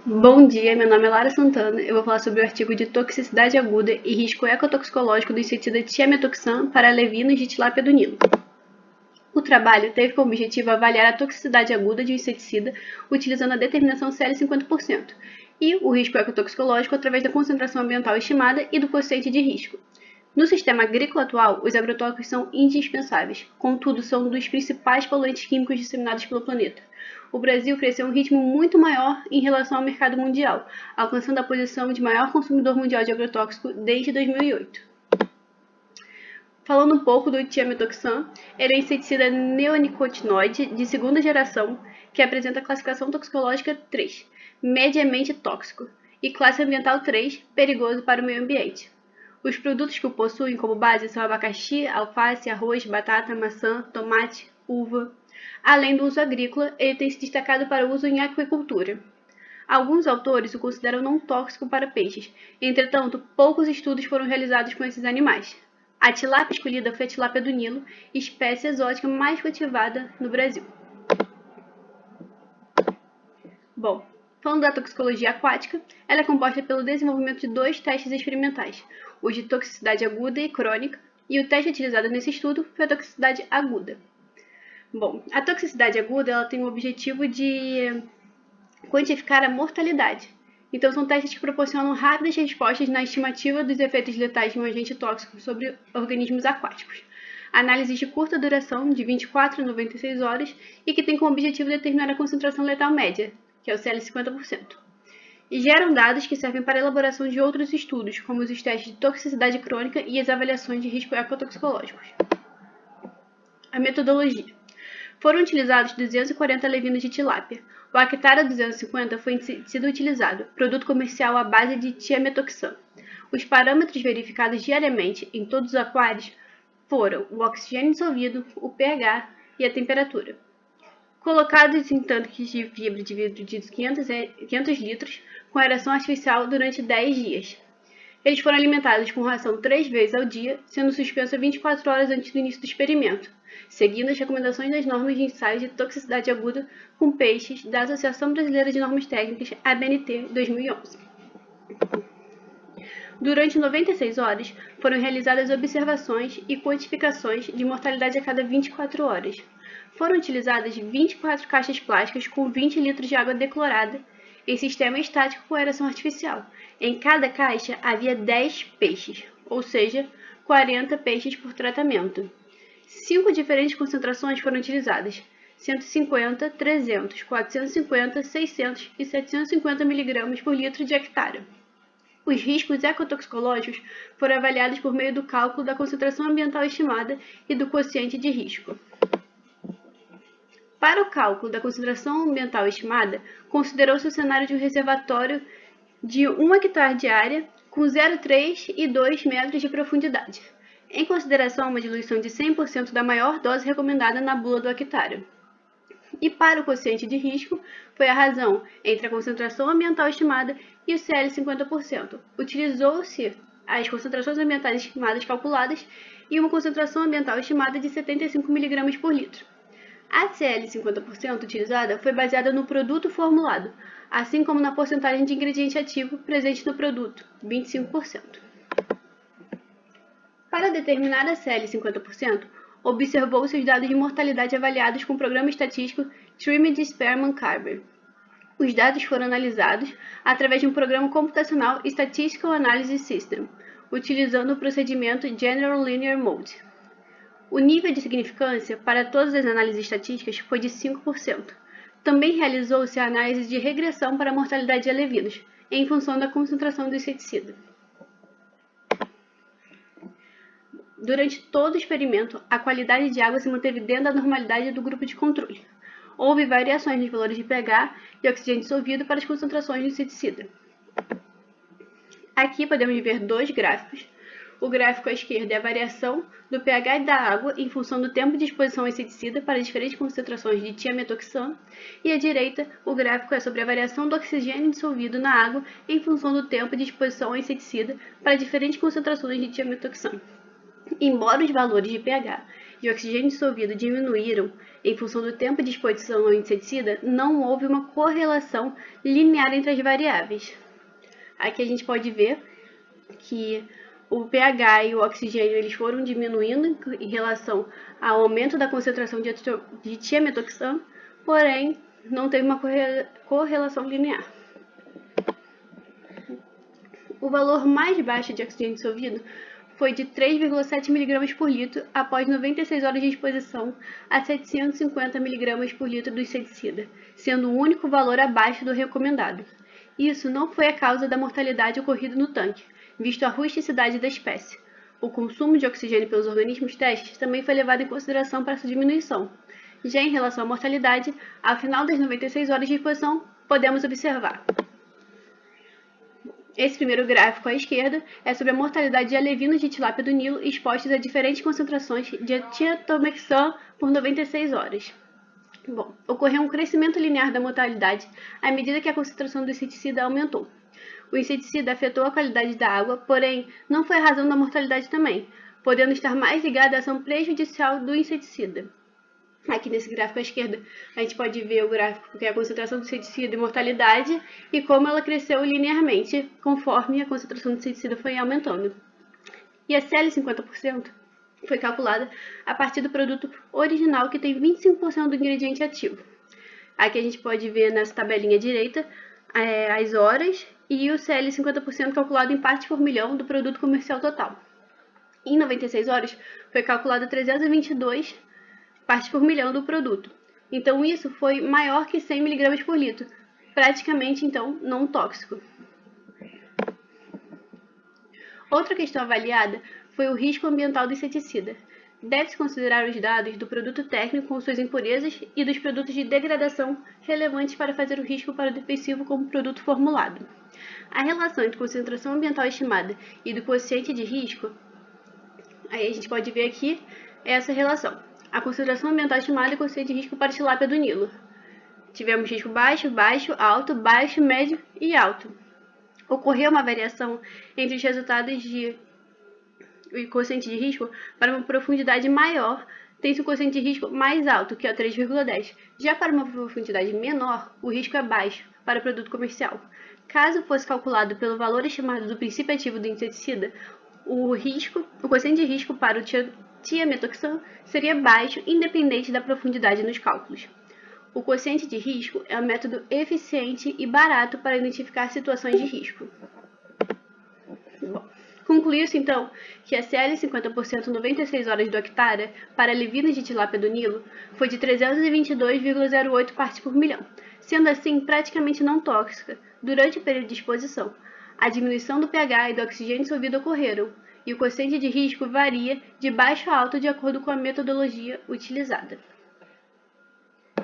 Bom dia, meu nome é Lara Santana. Eu vou falar sobre o artigo de toxicidade aguda e risco ecotoxicológico do inseticida tiametoxam para alevinos de tilápia do Nilo. O trabalho teve como objetivo avaliar a toxicidade aguda de um inseticida utilizando a determinação CL50% e o risco ecotoxicológico através da concentração ambiental estimada e do quociente de risco. No sistema agrícola atual, os agrotóxicos são indispensáveis, contudo, são um dos principais poluentes químicos disseminados pelo planeta. O Brasil cresceu a um ritmo muito maior em relação ao mercado mundial, alcançando a posição de maior consumidor mundial de agrotóxico desde 2008. Falando um pouco do tiametoxam, ele é um inseticida neonicotinoide de segunda geração que apresenta a classificação toxicológica 3, mediamente tóxico, e classe ambiental 3, perigoso para o meio ambiente. Os produtos que o possuem como base são abacaxi, alface, arroz, batata, maçã, tomate, uva. Além do uso agrícola, ele tem se destacado para o uso em aquicultura. Alguns autores o consideram não tóxico para peixes, entretanto, poucos estudos foram realizados com esses animais. A tilápia escolhida foi a tilápia do Nilo, espécie exótica mais cultivada no Brasil. Bom, falando da toxicologia aquática, ela é composta pelo desenvolvimento de dois testes experimentais, o de toxicidade aguda e crônica, e o teste utilizado nesse estudo foi a toxicidade aguda. Bom, a toxicidade aguda ela tem o objetivo de quantificar a mortalidade. Então, são testes que proporcionam rápidas respostas na estimativa dos efeitos letais de um agente tóxico sobre organismos aquáticos. Análises de curta duração, de 24 a 96 horas, e que têm como objetivo determinar a concentração letal média, que é o CL50%. E geram dados que servem para a elaboração de outros estudos, como os testes de toxicidade crônica e as avaliações de risco ecotoxicológicos. A metodologia. Foram utilizados 240 levinos de tilápia. O Actara 250 foi sido utilizado, produto comercial à base de tiametoxam. Os parâmetros verificados diariamente em todos os aquários foram o oxigênio dissolvido, o pH e a temperatura. Colocados em tanques de fibra de vidro de 500 litros, com aeração artificial durante 10 dias. Eles foram alimentados com ração 3 vezes ao dia, sendo suspensa 24 horas antes do início do experimento, seguindo as recomendações das normas de ensaio de toxicidade aguda com peixes da Associação Brasileira de Normas Técnicas, ABNT, 2011. Durante 96 horas, foram realizadas observações e quantificações de mortalidade a cada 24 horas. Foram utilizadas 24 caixas plásticas com 20 litros de água declorada em sistema estático com aeração artificial. Em cada caixa havia 10 peixes, ou seja, 40 peixes por tratamento. 5 diferentes concentrações foram utilizadas: 150, 300, 450, 600 e 750 mg por litro de hectare. Os riscos ecotoxicológicos foram avaliados por meio do cálculo da concentração ambiental estimada e do quociente de risco. Para o cálculo da concentração ambiental estimada, considerou-se o cenário de um reservatório de 1 hectare de área com 0,3 e 2 metros de profundidade, em consideração a uma diluição de 100% da maior dose recomendada na bula do hectare. E para o quociente de risco, foi a razão entre a concentração ambiental estimada e o CL50%. Utilizou-se as concentrações ambientais estimadas calculadas e uma concentração ambiental estimada de 75 mg por litro. A CL50% utilizada foi baseada no produto formulado, assim como na porcentagem de ingrediente ativo presente no produto, 25%. Para determinar a CL50%, observou-se os dados de mortalidade avaliados com o programa estatístico Trimmed Spearman Carver. Os dados foram analisados através de um programa computacional Statistical Analysis System, utilizando o procedimento General Linear Mode. O nível de significância para todas as análises estatísticas foi de 5%. Também realizou-se a análise de regressão para a mortalidade de alevinos, em função da concentração do inseticida. Durante todo o experimento, a qualidade de água se manteve dentro da normalidade do grupo de controle. Houve variações nos valores de pH e oxigênio dissolvido para as concentrações do inseticida. Aqui podemos ver dois gráficos. O gráfico à esquerda é a variação do pH da água em função do tempo de exposição ao inseticida para diferentes concentrações de tiametoxam, e à direita o gráfico é sobre a variação do oxigênio dissolvido na água em função do tempo de exposição ao inseticida para diferentes concentrações de tiametoxam. Embora os valores de pH e oxigênio dissolvido diminuíram em função do tempo de exposição ao inseticida, não houve uma correlação linear entre as variáveis. Aqui a gente pode ver que o pH e o oxigênio eles foram diminuindo em relação ao aumento da concentração de tiametoxam, porém não teve uma correlação linear. O valor mais baixo de oxigênio dissolvido foi de 3,7 mg por litro após 96 horas de exposição a 750 mg por litro do inseticida, sendo o único valor abaixo do recomendado. Isso não foi a causa da mortalidade ocorrida no tanque, visto a rusticidade da espécie. O consumo de oxigênio pelos organismos testes também foi levado em consideração para essa diminuição. Já em relação à mortalidade, ao final das 96 horas de exposição, podemos observar. Esse primeiro gráfico à esquerda é sobre a mortalidade de alevinos de tilápia do Nilo expostos a diferentes concentrações de tiametoxam por 96 horas. Bom, ocorreu um crescimento linear da mortalidade à medida que a concentração do inseticida aumentou. O inseticida afetou a qualidade da água, porém não foi a razão da mortalidade também, podendo estar mais ligada à ação prejudicial do inseticida. Aqui nesse gráfico à esquerda, a gente pode ver o gráfico que é a concentração do inseticida e mortalidade e como ela cresceu linearmente conforme a concentração do inseticida foi aumentando. E a CL50% foi calculada a partir do produto original, que tem 25% do ingrediente ativo. Aqui a gente pode ver nessa tabelinha direita as horas e o CL50% calculado em partes por milhão do produto comercial total. Em 96 horas foi calculado 322 partes por milhão do produto. Então isso foi maior que 100 mg por litro, praticamente então não tóxico. Outra questão avaliada foi o risco ambiental do inseticida. Deve-se considerar os dados do produto técnico com suas impurezas e dos produtos de degradação relevantes para fazer o risco para o defensivo como produto formulado. A relação entre concentração ambiental estimada e do quociente de risco, aí a gente pode ver aqui essa relação. A concentração ambiental estimada e quociente de risco para a tilápia do Nilo. Tivemos risco baixo, baixo, alto, baixo, médio e alto. Ocorreu uma variação entre os resultados de quociente de risco para uma profundidade maior, tem-se um quociente de risco mais alto, que é 3,10. Já para uma profundidade menor, o risco é baixo para o produto comercial. Caso fosse calculado pelo valor estimado do princípio ativo do inseticida, o quociente de risco para o tiametoxam seria baixo, independente da profundidade nos cálculos. O quociente de risco é um método eficiente e barato para identificar situações de risco. Concluiu-se, então, que a CL50% 96 horas do Octara para alevinos de tilápia do Nilo foi de 322,08 partes por milhão, sendo assim praticamente não tóxica durante o período de exposição. A diminuição do pH e do oxigênio dissolvido ocorreram, e o quociente de risco varia de baixo a alto de acordo com a metodologia utilizada.